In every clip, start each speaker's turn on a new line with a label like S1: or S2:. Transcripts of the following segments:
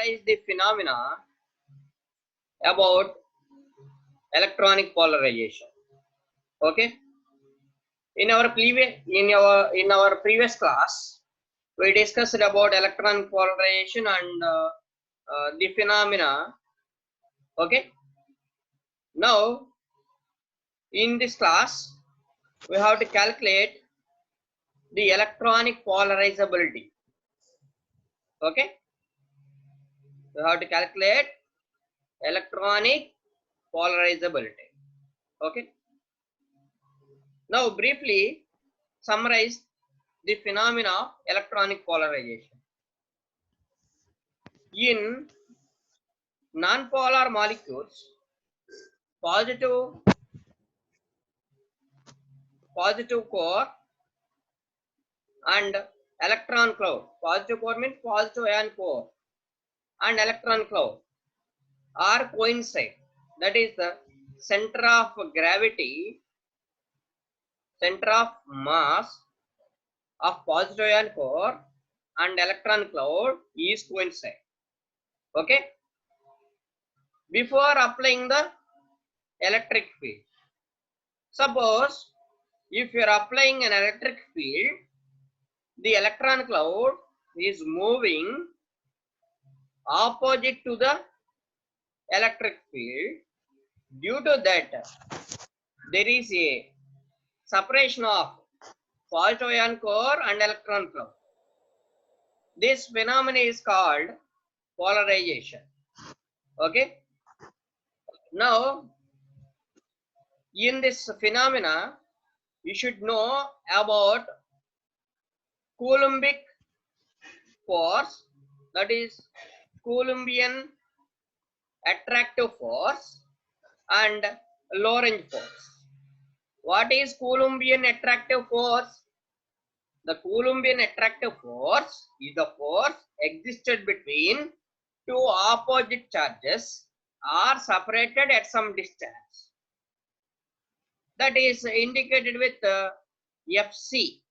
S1: summarize the phenomena about electronic polarization. Okay. In our previous class, we discussed about electron polarization and the phenomena. Okay. Now, in this class, we have to calculate the electronic polarizability. Okay. We have to calculate electronic polarizability. Okay. Now, briefly summarize the phenomena of electronic polarization. In non-polar molecules, positive core and electron cloud. Positive core means positive ion core and electron cloud are coincide. That is the center of gravity, center of mass of positive ion core and electron cloud is coincide. Okay. Before applying the electric field, suppose if you are applying an electric field, the electron cloud is moving opposite to the electric field. Due to that, there is a separation of positive ion core and electron cloud. This phenomenon is called polarization. Okay. Now, in this phenomena, you should know about Coulombic force, that is Coulombian attractive force and Lorentz force. What is Coulombian attractive force? The Coulombian attractive force is the force existed between two opposite charges are separated at some distance. That is indicated with Fc.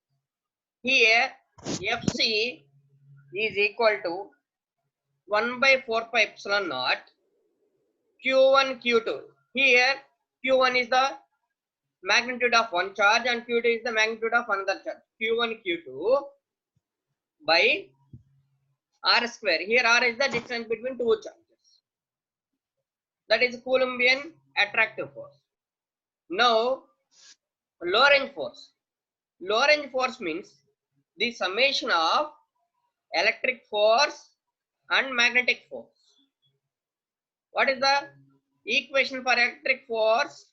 S1: Here Fc is equal to 1 by 4 pi epsilon naught Q1 Q2. Here Q1 is the magnitude of one charge and Q2 is the magnitude of another charge. Q1 Q2 by R square. Here R is the distance between two charges. That is Coulombian attractive force. Now, Lorentz force. Lorentz force means the summation of electric force and magnetic force. What is the equation for electric force?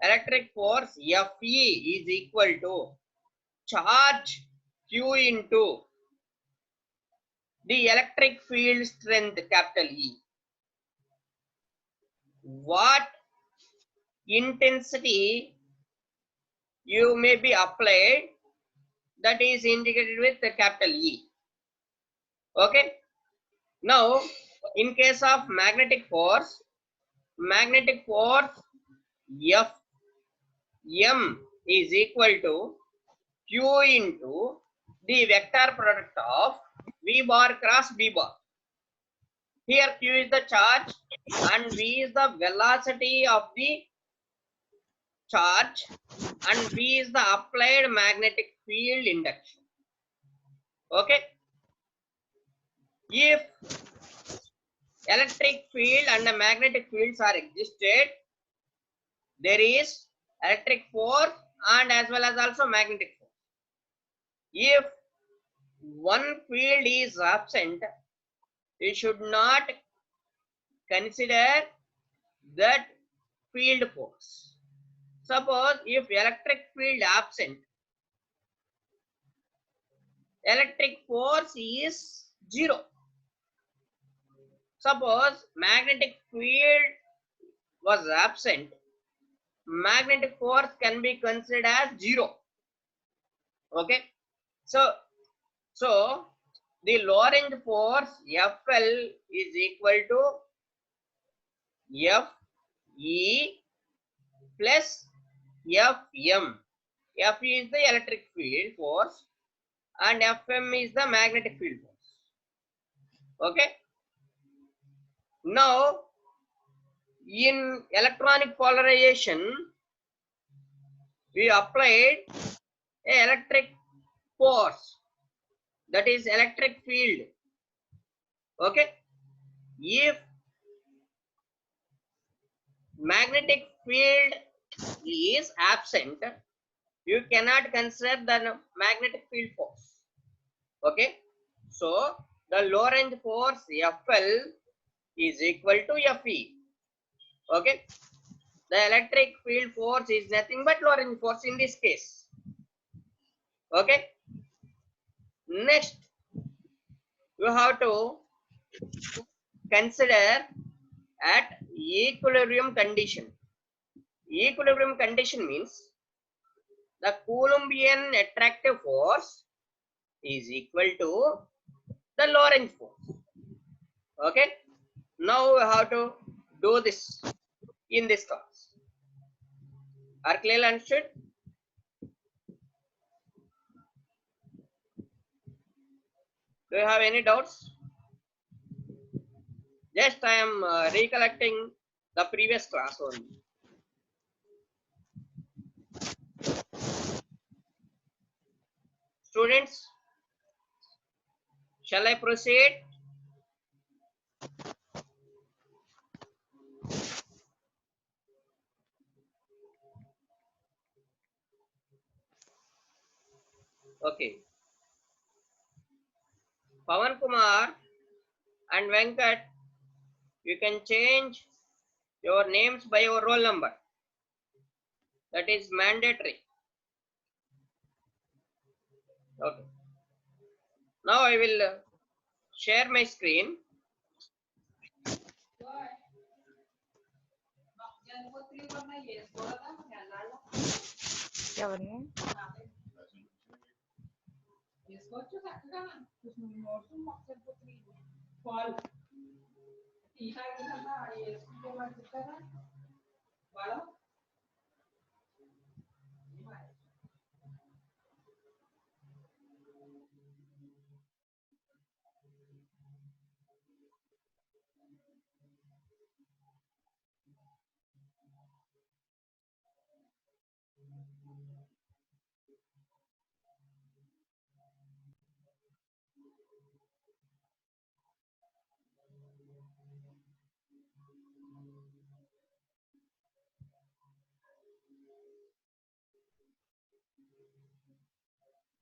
S1: Electric force Fe is equal to charge Q into the electric field strength capital E. What intensity you may be applied, that is indicated with the capital E. Okay. Now, in case of magnetic force F M is equal to Q into the vector product of V bar cross V bar. Here Q is the charge and V is the velocity of the charge and V is the applied magnetic field induction. Okay. If electric field and the magnetic fields are existed, there is electric force and as well as also magnetic force. If one field is absent, you should not consider that field force. Suppose if electric field absent, electric force is 0. Suppose magnetic field was absent, magnetic force can be considered as 0. Okay. So the Lorentz force Fl is equal to Fe plus Fm. Fe is the electric field force and Fm is the magnetic field force. Okay. Now, in electronic polarization, we applied a electric force, that is electric field. Okay, if magnetic field is absent, you cannot consider the magnetic field force. Okay, so the Lorentz force FL is equal to Fe. Okay, the electric field force is nothing but Lorentz force in this case. Okay, next you have to consider at equilibrium condition. Equilibrium condition means the Coulombian attractive force is equal to the Lorentz force. Okay, now we have to do this in this class. Are clearly understood? Do you have any doubts? Just I am recollecting the previous class only. Students, shall I proceed? Okay. Pawan Kumar and Venkat, you can change your names by your roll number. That is mandatory. Okay. Now I will share my screen.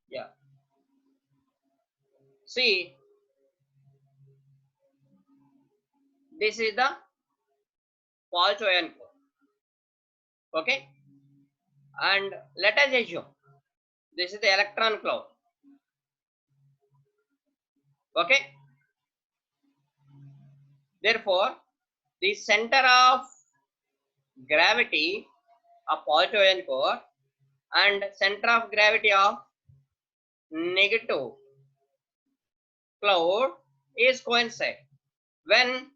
S1: Yeah. See, this is the false ion core. Okay. And let us assume this is the electron cloud. Okay. Therefore, the center of gravity of positive ion core and center of gravity of negative cloud is coincide when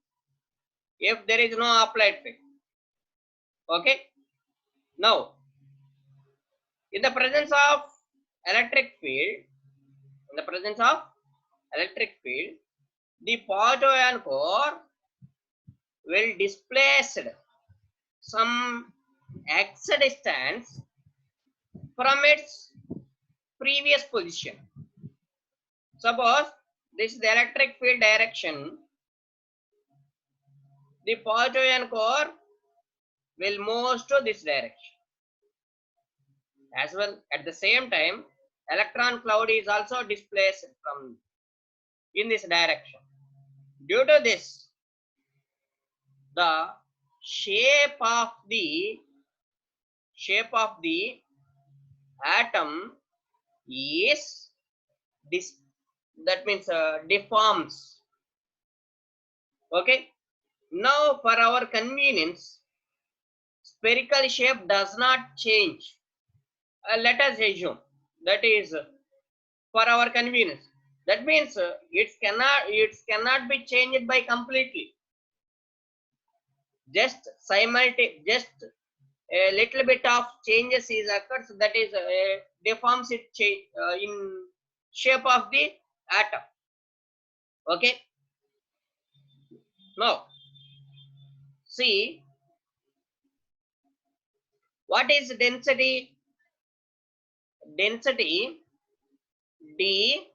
S1: if there is no applied field. Okay. Now, in the presence of electric field, the positive ion core will displace some x distance from its previous position. Suppose this is the electric field direction, the positive ion core will move to this direction. As well, at the same time, electron cloud is also displaced from in this direction. Due to this, the shape of the atom is this, that means deforms. Okay. Now, for our convenience, spherical shape does not change. Let us assume that is for our convenience. That means it cannot be changed by completely. Just a little bit of changes is occurs, that is deforms it in shape of the atom. Okay. Now See, what is density? Density D,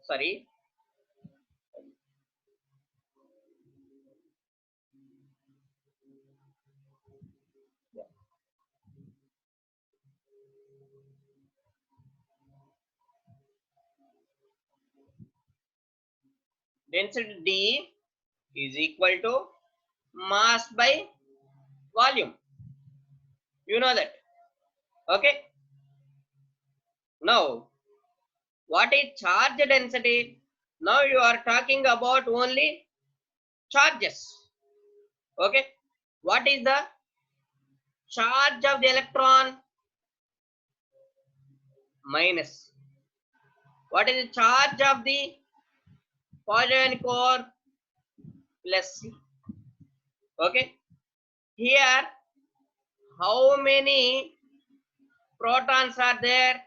S1: sorry, density D is equal to mass by volume. You know that. Okay. Now, what is charge density? Now you are talking about only charges. Okay. What is the charge of the electron? Minus. What is the charge of the positive core? Plus C. Okay. Here, how many protons are there?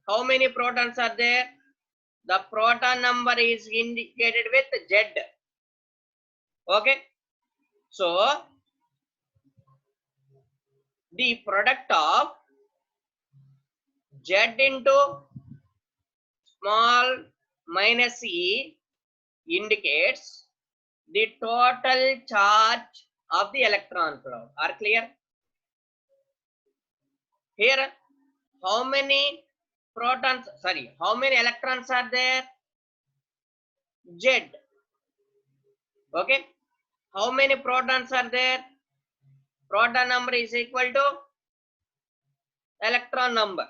S1: How many protons are there? The proton number is indicated with Z. Okay. So, the product of Z into small minus e indicates the total charge of the electron cloud. Are clear? Here, how many protons, sorry, how many electrons are there? Z. Okay. How many protons are there? Proton number is equal to electron number,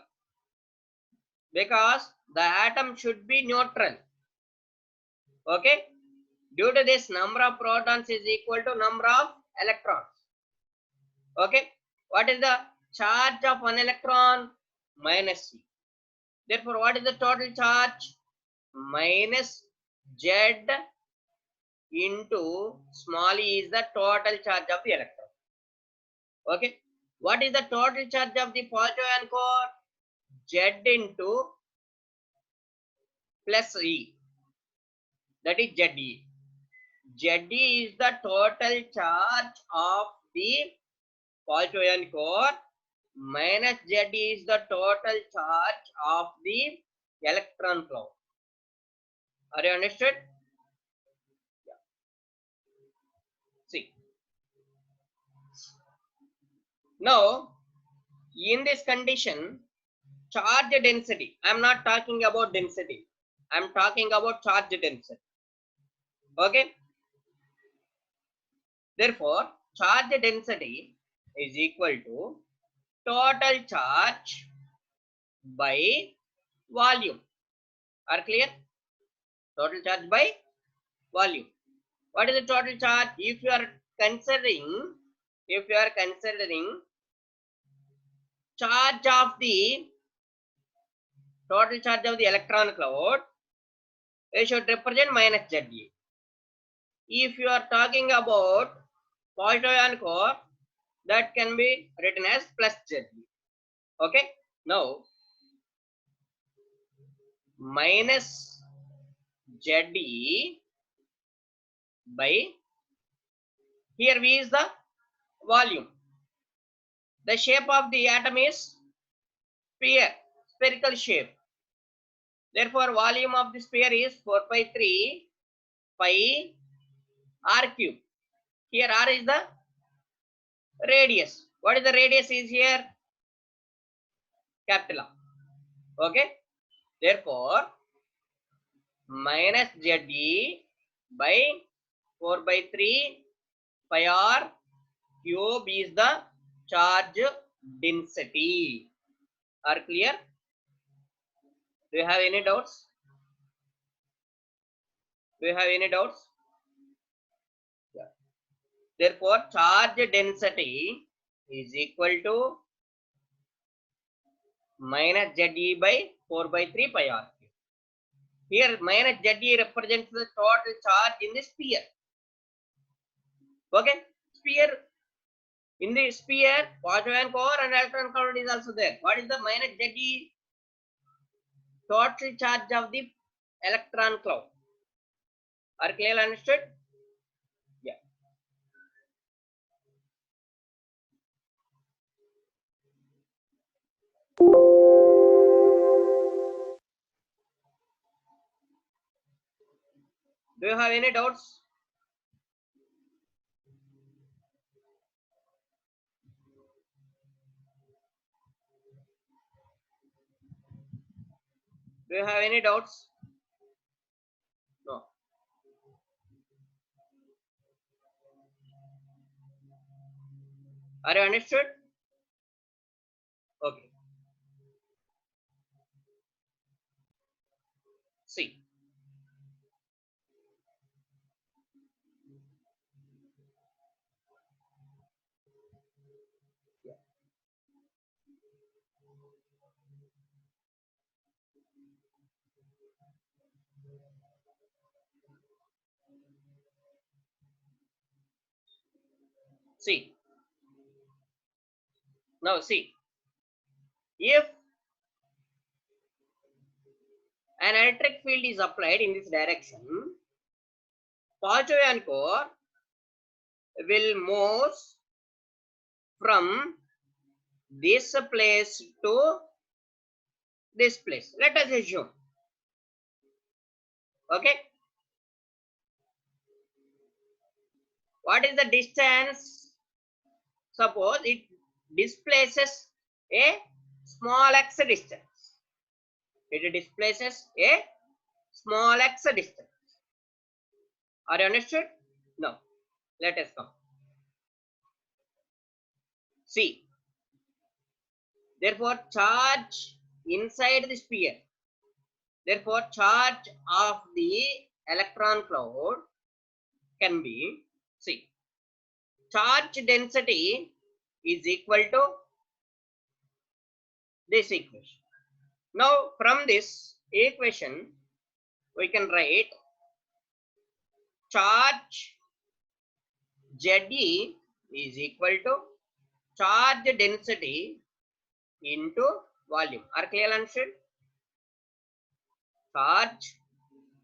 S1: because the atom should be neutral. Okay. Due to this, number of protons is equal to number of electrons. Okay. What is the charge of one electron? Minus C. Therefore, what is the total charge? Minus Z into small e is the total charge of the electron. Okay. What is the total charge of the positive ion core? Z into plus E. That is ZE. ZE is the total charge of the positive ion core, minus ZE is the total charge of the electron cloud. Are you understood? Yeah. See. Now, in this condition, charge density, I am not talking about density, I am talking about charge density. Okay. Therefore, charge density is equal to total charge by volume. Are clear? Total charge by volume. What is the total charge? If you are considering charge of the total charge of the electron cloud, it should represent minus ZE. If you are talking about positive ion core, that can be written as plus ZE. Okay. Now, minus ZE by, here V is the volume. The shape of the atom is sphere, spherical shape. Therefore, volume of the sphere is 4/3 pi r cube. Here r is the radius. What is the radius is here? Capital R. Okay. Therefore, minus ZE by 4/3 pi r cube is the charge density. Are clear? Do you have any doubts? Do you have any doubts? Yeah. Therefore, charge density is equal to minus ZE by 4/3 pi r cube. Here, minus ZE represents the total charge in the sphere. Okay, sphere. In the sphere, positive ion core and electron cloud is also there. What is the minus ZE? Total charge of the electron cloud. Are clear, understood? Yeah. Do you have any doubts? Do you have any doubts? No. Are you understood? Okay. See. Yeah. See. Now see. If an electric field is applied in this direction, positive ion core will move from this place to this place. Let us assume. Okay. What is the distance? Suppose it displaces a small x distance. It displaces a small x distance. Are you understood? No. Let us come. See. Therefore, charge inside the sphere. Therefore, charge of the electron cloud can be, see, charge density is equal to this equation. Now, from this equation, we can write charge ZE is equal to charge density into volume. Are clear, understood? Charge,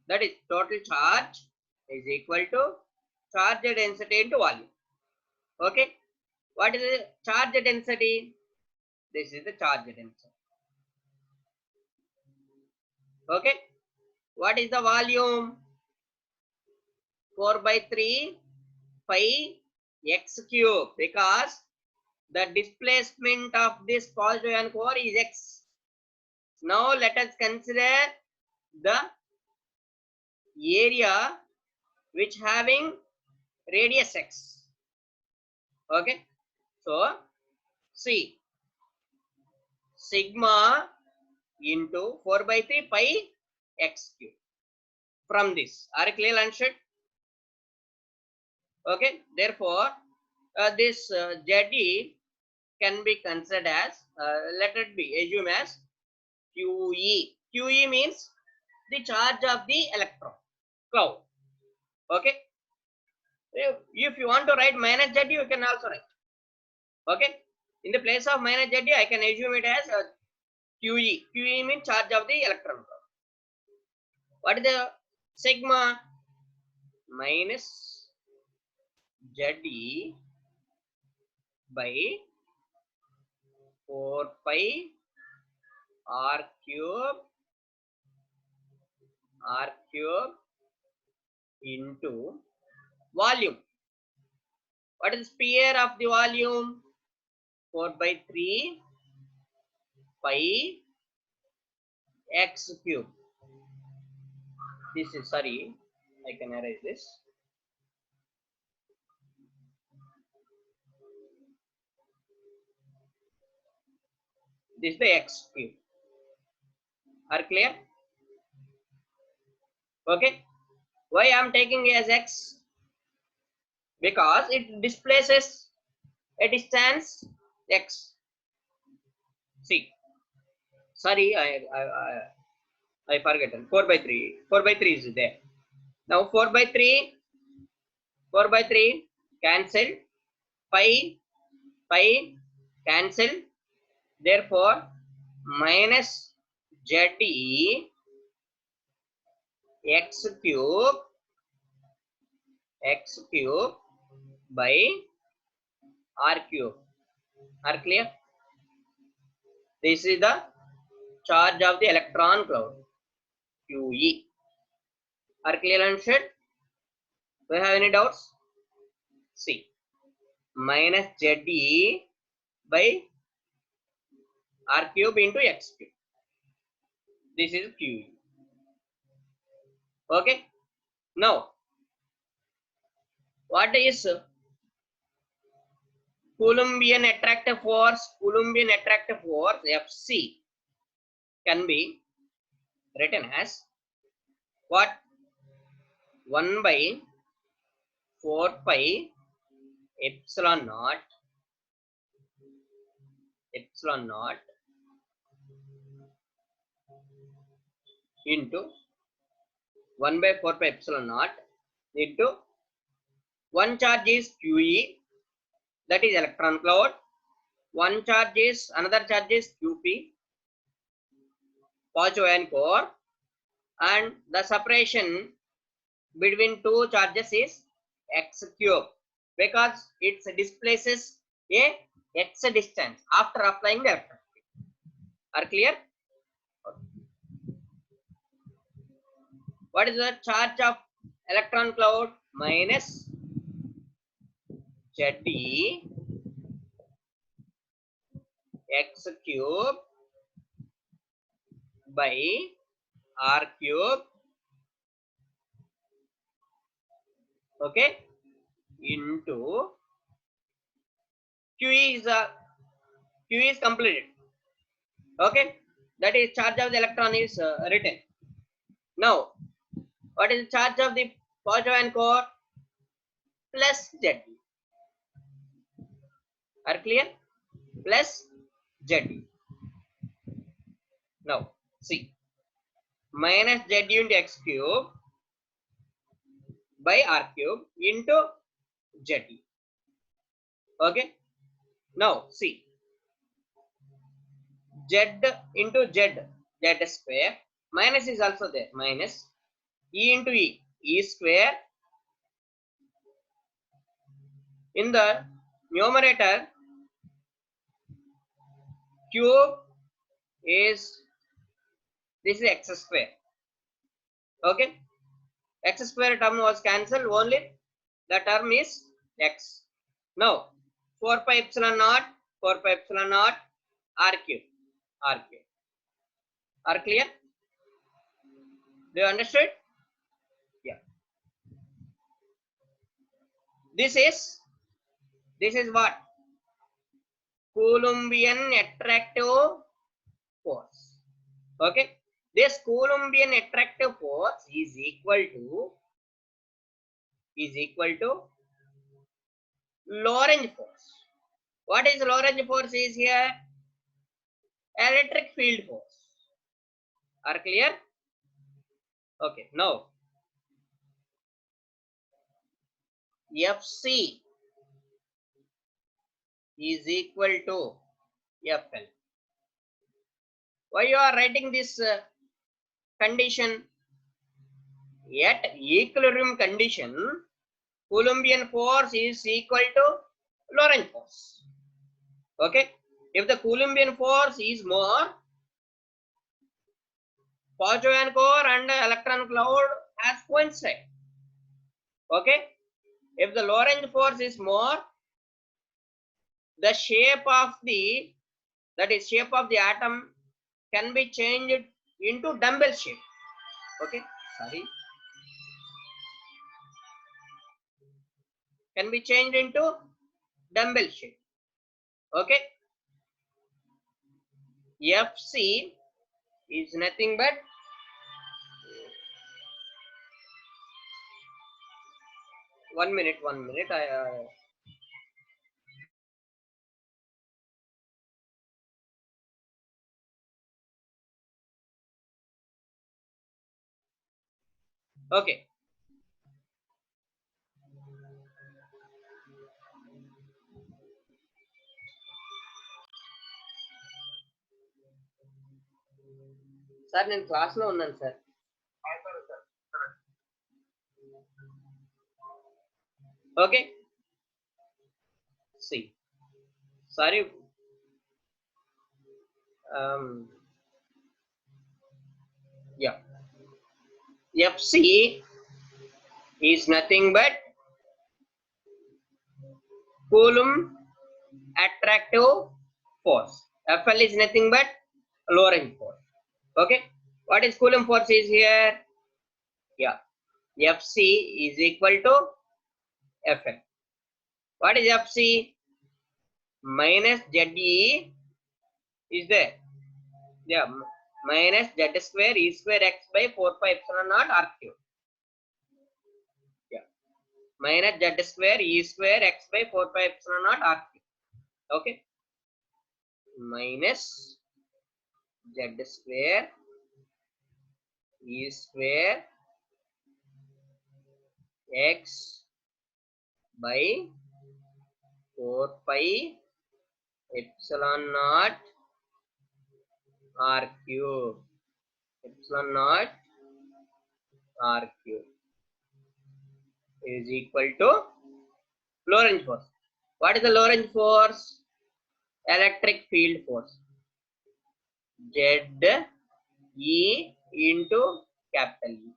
S1: that is total charge, is equal to charge density into volume. Okay. What is the charge density? This is the charge density. Okay. What is the volume? 4 by 3 pi x cube, because the displacement of this positive ion core is x. Now let us consider the area which having radius x. Okay. So see, sigma into 4 by 3 pi x cube from this. Are you clear, understood? Okay. Therefore, this ZE can be considered as, let it be assume as QE. QE means the charge of the electron cloud. Okay. If you want to write minus ZE, you can also write. Okay. In the place of minus ZE, I can assume it as QE. QE means charge of the electron cloud. What is the sigma? Minus ZE by 4 pi r cube into volume. What is the sphere of the volume? 4 by 3 pi x cube. This is, sorry, I can erase this. This is the x cube. Are clear? Okay. Why I am taking as x? Because it displaces a distance x. See, sorry, I forgot. 4 by 3. 4 by 3 is there. Now 4 by 3 cancel. Pi cancel. Therefore, minus ZE x cube x cube by r cube. Are clear? This is the charge of the electron cloud, QE. Are clear and understood? Do you have any doubts? See, minus ZE by r cube into x cube. This is QE. Okay. Now, what is Coulombian attractive force? Coulombian attractive force Fc can be written as what? 1 by 4 pi epsilon naught into 1 by 4 pi epsilon naught into one charge is QE, that is electron cloud. One charge is, another charge is QP, positive ion core, and the separation between two charges is x cube because it displaces a x distance after applying the electron. Are clear? What is the charge of electron cloud? Minus ZE x cube by r cube, okay, into QE is completed. Okay, that is charge of the electron is written. Now, what is the charge of the positive ion core? Plus ZE. Are clear? Plus ZE. Now, see, minus ZE into x cube by r cube into ZE. Okay. Now, see, Z into Z square, minus is also there, minus E into E square. In the numerator, cube is, this is x square. Okay, x square term was cancelled, only the term is x. Now 4 pi epsilon naught r cube. Are clear? Do you understood? Yeah. This is what? Coulombian attractive force. Okay, this Coulombian attractive force is equal to Lorentz force. What is Lorentz force? Is here electric field force. Are clear? Okay, now Fc is equal to Fl. Why you are writing this condition? At equilibrium condition, Coulombian force is equal to Lorentz force. Okay, if the Coulombian force is more, positive ion core and electron cloud has coincide. Okay, if the Lorentz force is more, the shape of the atom can be changed into dumbbell shape. Okay, sorry, can be changed into dumbbell shape. Okay, Fc is nothing but one minute. Okay. Sir నేను క్లాస్లో ఉన్నాను sir. Okay. See, sorry. Yeah. Fc is nothing but Coulomb attractive force. Fl is nothing but lowering force. Okay. What is Coulomb force is here? Yeah. Fc is equal to Fl. What is Fc? Minus Ze is there. Yeah. Minus Z square E square x by 4 pi epsilon naught R cube. Yeah. Minus Z square E square x by 4 pi epsilon naught R cube. Okay. Minus Z square E square x by 4 pi epsilon naught R cube. Epsilon naught R cube is equal to Lorentz force. What is the Lorentz force? Electric field force. Z E into capital E.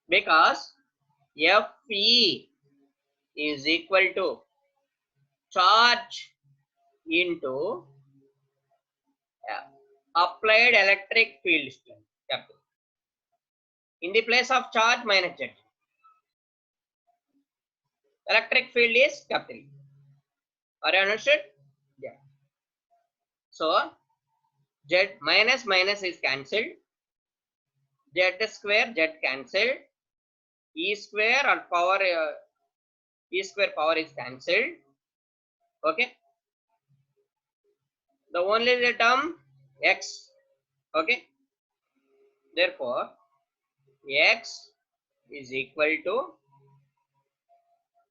S1: Because Fe is equal to charge into applied electric field strength. Capital. In the place of charge, minus Z. Electric field is capital E. Are you understood? Yeah. So Z minus minus is cancelled. Z square Z cancelled. E square or power E square power is cancelled. Okay. The only the term x. Okay. Therefore, x is equal to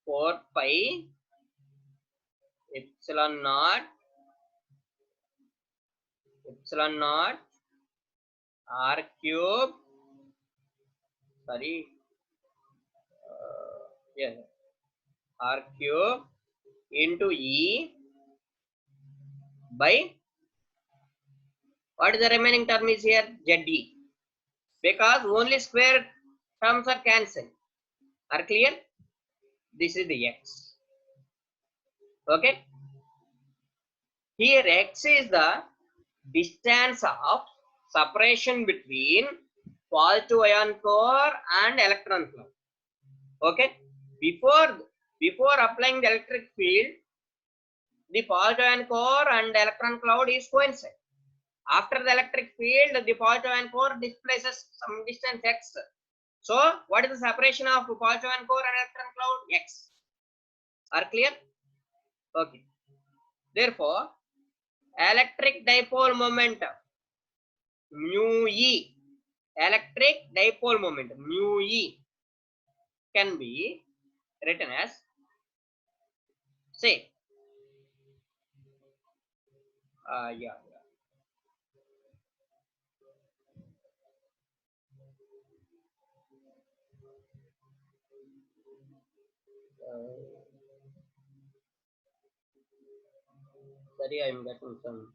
S1: 4 pi epsilon naught r cube. Sorry. Yes. R cube into E by what is the remaining term is here? Ze. Because only square terms are cancelled. Are clear? This is the x. Okay. Here x is the distance of separation between positive ion core and electron cloud. Okay. Before applying the electric field, the positive ion core and electron cloud is coincide. After the electric field, the positive ion core displaces some distance x. So, what is the separation of positive ion core and electron cloud? X. Are clear? Okay. Therefore, electric dipole moment mu e, electric dipole moment mu e can be written as, say, yeah. Sorry, I am getting some.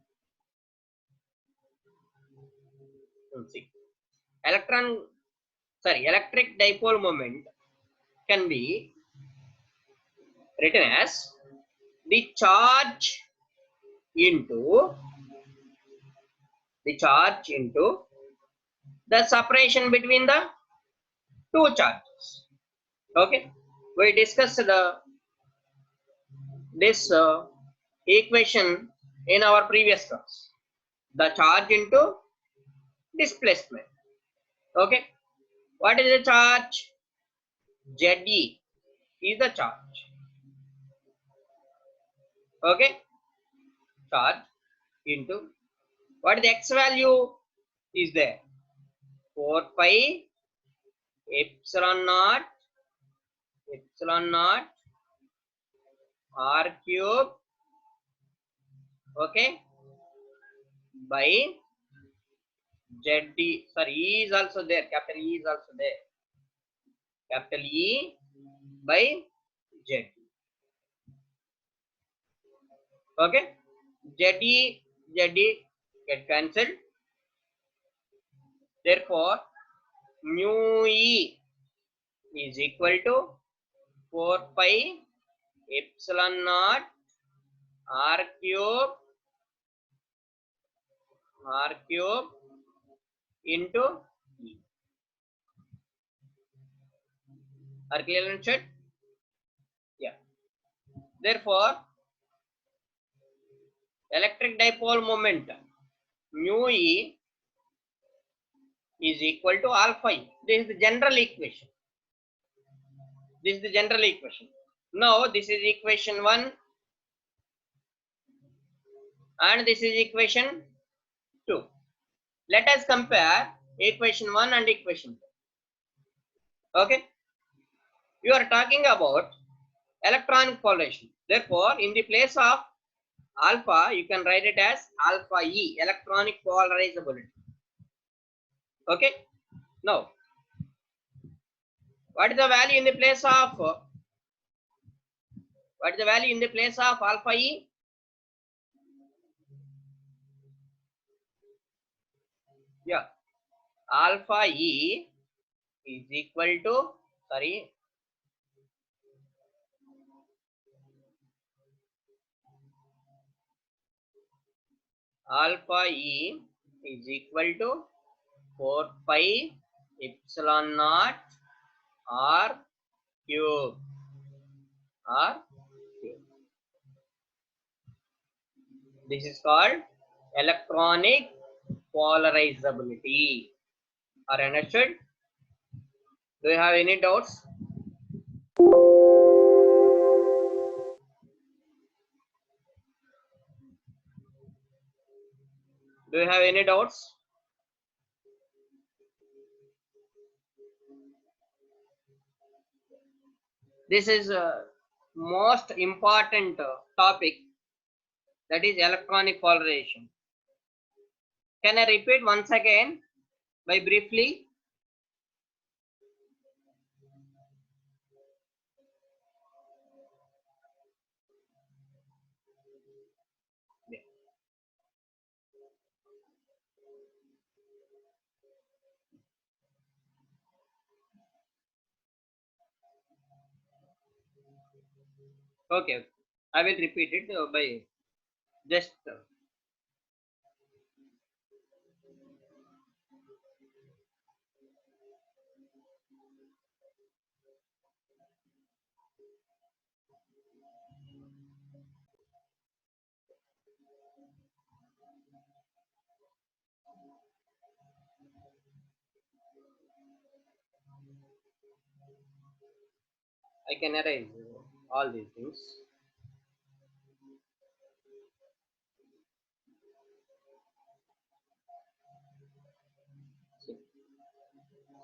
S1: See, electric dipole moment can be written as the charge into the separation between the two charges. Okay, we discussed this equation in our previous class. The charge into displacement. Okay, what is the charge? Ze is the charge. Okay, charge into what is the x value is there? 4 pi epsilon naught r cube. Okay, by Z. Sorry, E is also there. Capital E is also there. Capital E by ZE. Okay, ZE get cancelled. Therefore, mu E is equal to 4 pi epsilon naught r cube into E. Are clear in chat? Yeah. Therefore, electric dipole moment mu E is equal to alpha E. This is the general equation. Now this is equation 1 and this is equation 2. Let us compare equation 1 and equation 2. Okay. You are talking about electronic polarization. Therefore, in the place of alpha, you can write it as alpha E, electronic polarizability. Okay. Now, what is the value in the place of alpha E? Yeah, alpha E is equal to, alpha E is equal to 4 pi epsilon naught r cube. This is called electronic polarizability. Are understood? Do you have any doubts? Do you have any doubts? This is most important topic, that is electronic polarization. Can I repeat once again by briefly? Yeah. Okay, I will repeat it by just I can erase all these things.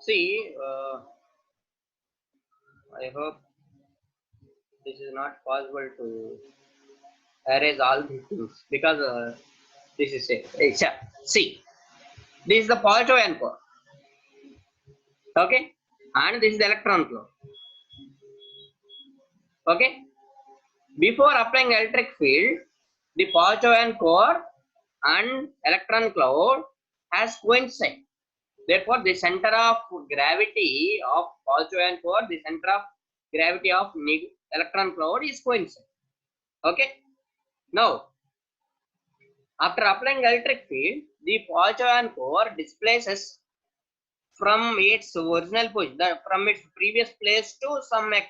S1: See, I hope this is not possible to erase all these things because this is it. See, this is the positive ion core. Okay, and this is the electron cloud. Okay, before applying electric field, the positive ion core and electron cloud has coincided. Therefore, the center of gravity of positive ion core, the center of gravity of electron cloud is coincident. Okay. Now, after applying electric field, the positive ion core displaces from its original position, from its previous place to some x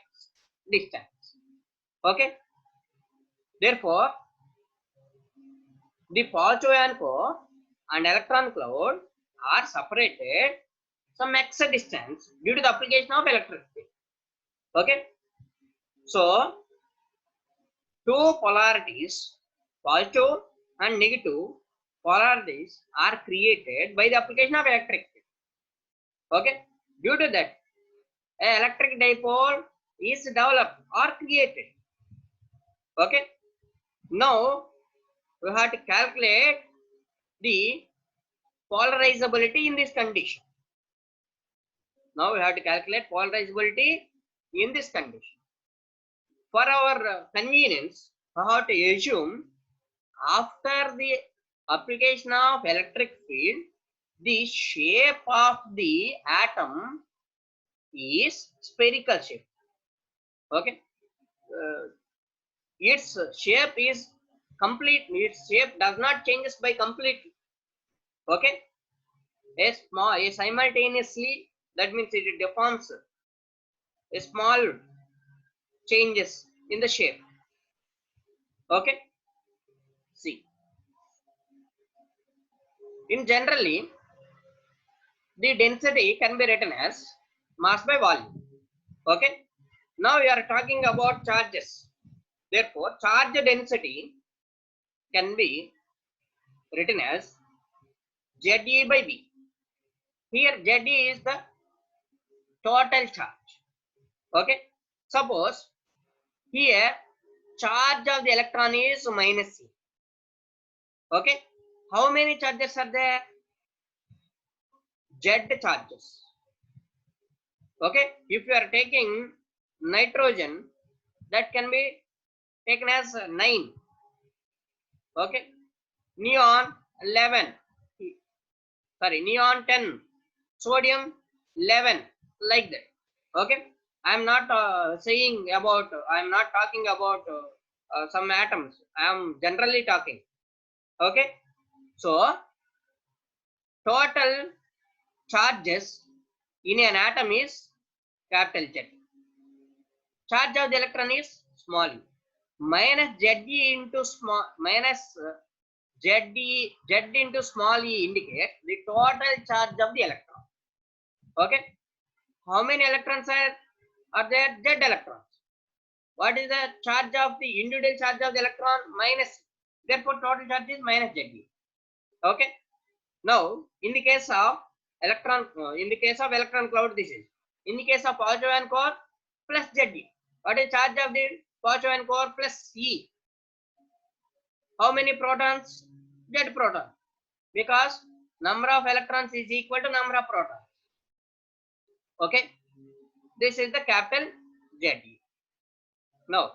S1: distance. Okay. Therefore, the positive ion core and electron cloud are separated some x distance due to the application of electric field. Okay. So, two polarities, positive and negative polarities, are created by the application of electric field. Okay. Due to that, an electric dipole is developed or created. Okay. Now, we have to calculate the polarizability in this condition. Now, we have to calculate polarizability in this condition. For our convenience, I have to assume after the application of electric field, the shape of the atom is spherical shape. Okay, its shape is complete. Its shape does not changes by completely. Okay, a simultaneously, that means it deforms a small changes in the shape. Okay, see, in generally the density can be written as mass by volume. Okay, now we are talking about charges. Therefore, charge density can be written as ZE by V. Here ZE is the total charge. Okay, suppose here charge of the electron is minus C. Okay, how many charges are there? Z charges. Okay, if you are taking nitrogen, that can be taken as 9. Okay, neon 11, sorry, neon 10, sodium 11, like that. Okay, I am not saying about, I am not talking about some atoms, I am generally talking. Okay, so total charges in an atom is capital Z. Charge of the electron is small e. Minus ZE into small minus ZE, Z into small e indicates the total charge of the electron. Okay, how many electrons are there? Z electrons. What is the charge of the individual charge of the electron? Minus. Therefore, total charge is minus ZE. Okay. Now, in the case of electron cloud, this is. In the case of positive ion core, plus ZE. What is charge of the positive ion core? Plus E. How many protons? Z proton. Because number of electrons is equal to number of protons. Okay. This is the capital ZE. Now,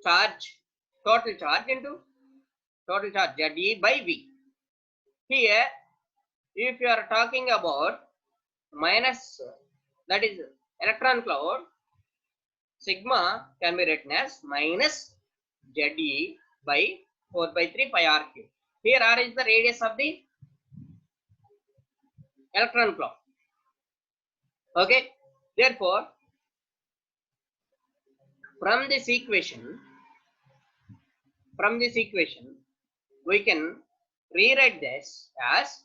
S1: charge, total charge into total charge ZE by V. Here, if you are talking about minus, that is electron cloud, sigma can be written as minus ZE by 4 by 3 pi r cube. Here r is the radius of the electron cloud. Okay, therefore, from this equation, we can rewrite this as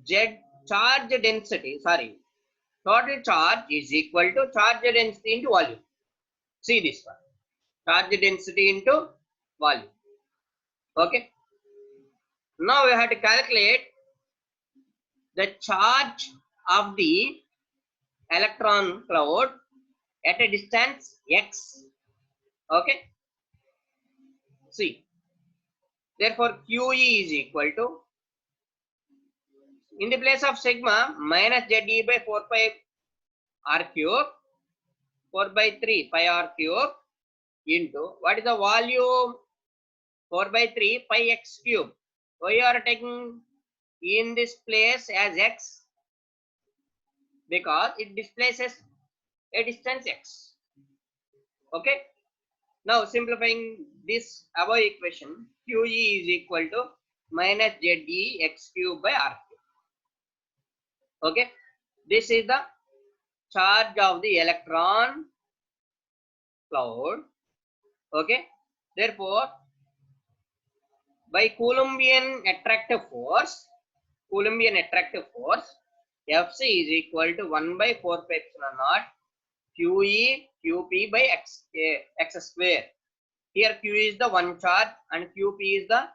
S1: Z charge density, sorry, total charge is equal to charge density into volume. See this one, charge density into volume. Okay, now we have to calculate the charge of the electron cloud at a distance x. Okay, see, therefore QE is equal to, in the place of sigma, minus ZE by 4 pi r cube, 4 by 3 pi r cube into, what is the volume? 4 by 3 pi x cube. So you are taking in this place as x because it displaces a distance x. Okay, now simplifying this above equation, QE is equal to minus ZE x cube by r cube. Okay, this is the charge of the electron cloud. Okay, therefore, by Coulombian attractive force, Fc is equal to 1 by 4 pi epsilon naught QE QP by x square. Here Q is the one charge and QP is the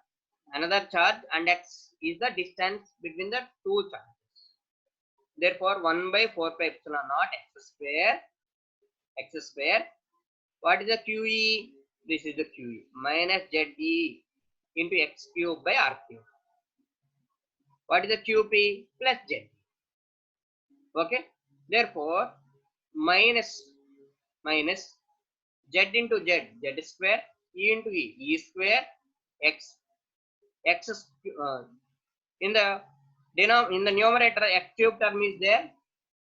S1: another charge and x is the distance between the two charges. Therefore, 1 by 4 pi epsilon naught x square. What is the QE? This is the QE minus ZE into x cube by r cube. What is the QP? Plus Z. Okay, therefore minus minus z into z, z square, e into e square, x, in the in the numerator x cube term is there,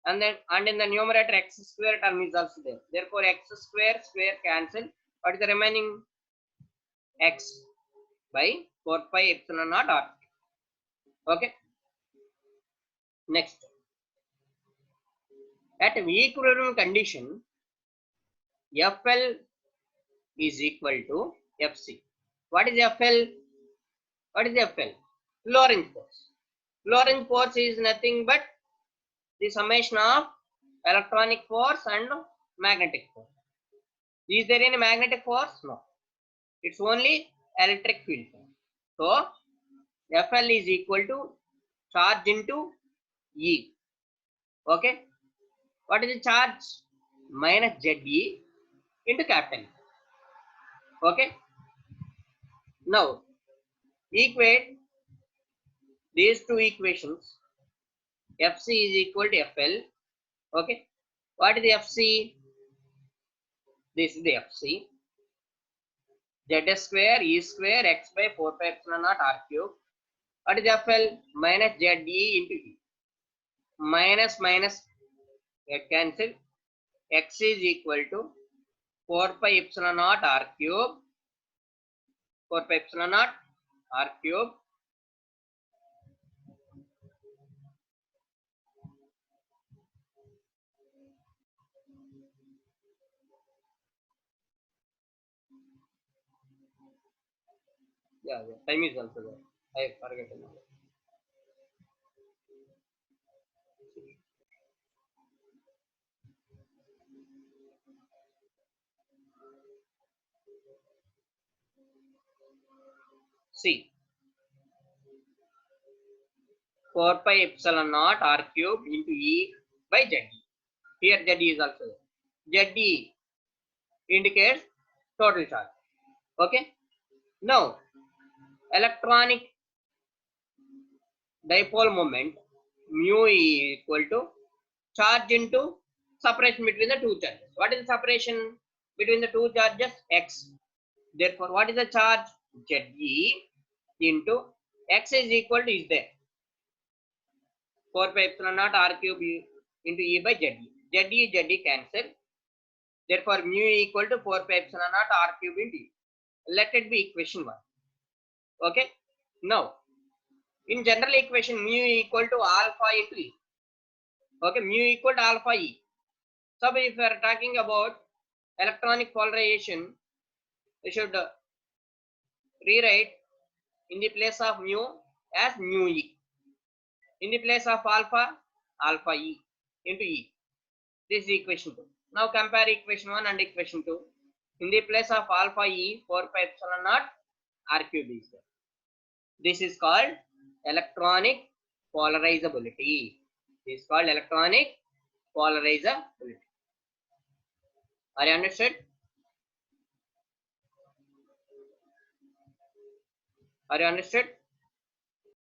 S1: and in the numerator x square term is also there. Therefore, x square cancel. What is the remaining? X by 4 pi epsilon naught r. Okay. Next, at equilibrium condition, FL is equal to FC. What is FL? What is FL? Lorentz force. Lorentz force is nothing but the summation of electronic force and magnetic force. Is there any magnetic force? No. It's only electric field. So, FL is equal to charge into E. Okay. What is the charge? Minus ZE into capital E. Okay. Now, equate these two equations. FC is equal to FL. Okay. What is the FC? This is the FC. Z square, E square, X by 4 pi epsilon naught R cube. What is FL? Minus ZE into E. Minus get cancel. X is equal to 4 pi epsilon naught R cube. 4 pi epsilon naught R cube. Yeah, time is also there. I forget it now. See, 4 pi epsilon naught R cube into E by ZE. Here ZE is also there. ZE indicates total charge. Okay. Now, electronic dipole moment mu E equal to charge into separation between the two charges. What is the separation between the two charges? X. Therefore, what is the charge? ZE into X is equal to is there. 4 pi epsilon naught R cube into E by ZE. ZE cancel. Therefore, mu equal to 4 pi epsilon naught R cube into E. Let it be equation 1. Okay. Now, in general equation, mu equal to alpha into E. Okay, mu equal to alpha E. So, if we are talking about electronic polarization, we should rewrite in the place of mu as mu E. In the place of alpha, alpha E into E. This is equation 2. Now compare equation 1 and equation 2. In the place of alpha E, 4 pi epsilon naught R cube is there. This is called electronic polarizability. This is called electronic polarizability. Are you understood? Are you understood?